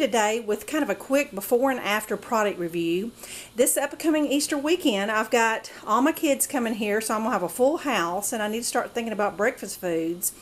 today with kind of a quick before and after product review. This upcoming Easter weekend, I've got all my kids coming here, so I'm going to have a full house, and I need to start thinking about breakfast foods.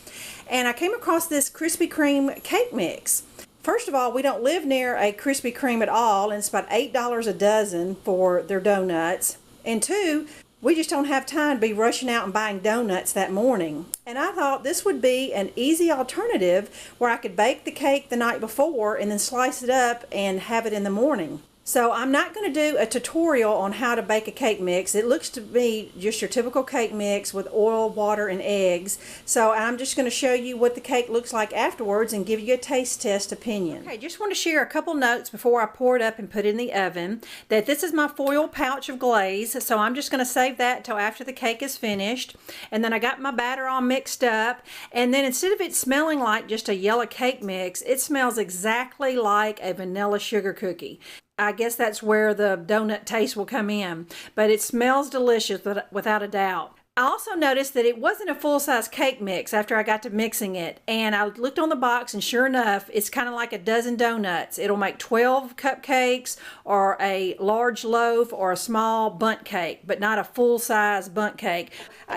And I came across this Krispy Kreme cake mix. First of all, we don't live near a Krispy Kreme at all, and it's about $8 a dozen for their donuts. And two, we just don't have time to be rushing out and buying donuts that morning. And I thought this would be an easy alternative where I could bake the cake the night before and then slice it up and have it in the morning. So I'm not going to do a tutorial on how to bake a cake mix. It looks to be just your typical cake mix with oil, water, and eggs. So I'm just going to show you what the cake looks like afterwards and give you a taste test opinion. Okay, just want to share a couple notes before I pour it up and put it in the oven. That this is my foil pouch of glaze, so I'm just going to save that until after the cake is finished. And then I got my batter all mixed up, and then instead of it smelling like just a yellow cake mix, it smells exactly like a vanilla sugar cookie. I guess that's where the donut taste will come in, but it smells delicious without a doubt. I also noticed that it wasn't a full-size cake mix after I got to mixing it, and I looked on the box, and sure enough, it's kind of like a dozen donuts. It'll make 12 cupcakes or a large loaf or a small bundt cake, but not a full-size bundt cake.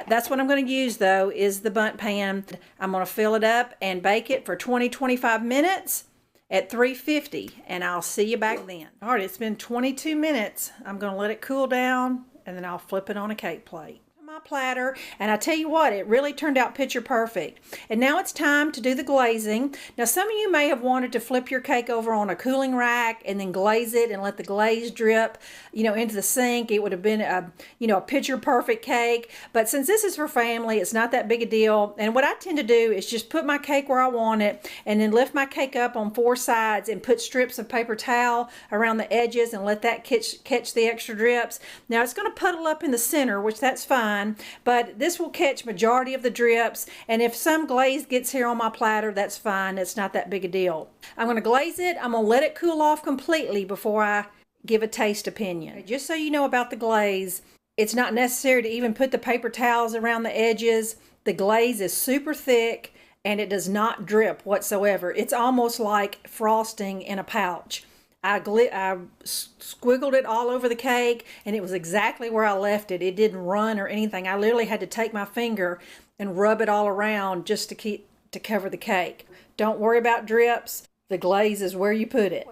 That's what I'm going to use, though, is the bundt pan. I'm going to fill it up and bake it for 20-25 minutes at 350, and I'll see you back then. All right, it's been 22 minutes. I'm going to let it cool down, and then I'll flip it on a cake plate. My platter, and I tell you what, it really turned out picture perfect. And now it's time to do the glazing. Now some of you may have wanted to flip your cake over on a cooling rack and then glaze it and let the glaze drip, into the sink. It would have been a picture perfect cake, but since this is for family, it's not that big a deal. And what I tend to do is just put my cake where I want it and then lift my cake up on 4 sides and put strips of paper towel around the edges and let that catch the extra drips. Now it's going to puddle up in the center, which that's fine, but this will catch majority of the drips, and if some glaze gets here on my platter, that's fine. It's not that big a deal. I'm going to glaze it. I'm going to let it cool off completely before I give a taste opinion. Just so you know about the glaze, it's not necessary to even put the paper towels around the edges. The glaze is super thick and it does not drip whatsoever. It's almost like frosting in a pouch. I squiggled it all over the cake, and it was exactly where I left it. It didn't run or anything. I literally had to take my finger and rub it all around just to cover the cake. Don't worry about drips. The glaze is where you put it.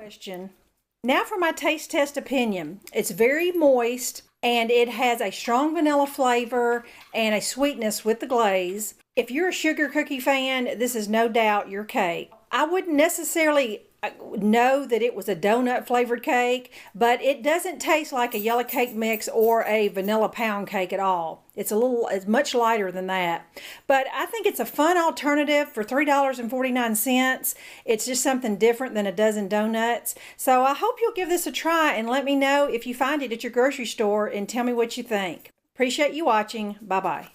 Now for my taste test opinion. It's very moist, and it has a strong vanilla flavor and a sweetness with the glaze. If you're a sugar cookie fan, this is no doubt your cake. I wouldn't necessarily know that it was a donut flavored cake, but it doesn't taste like a yellow cake mix or a vanilla pound cake at all. It's much lighter than that. But I think it's a fun alternative for $3.49. It's just something different than a dozen donuts. So I hope you'll give this a try and let me know if you find it at your grocery store and tell me what you think. Appreciate you watching. Bye-bye.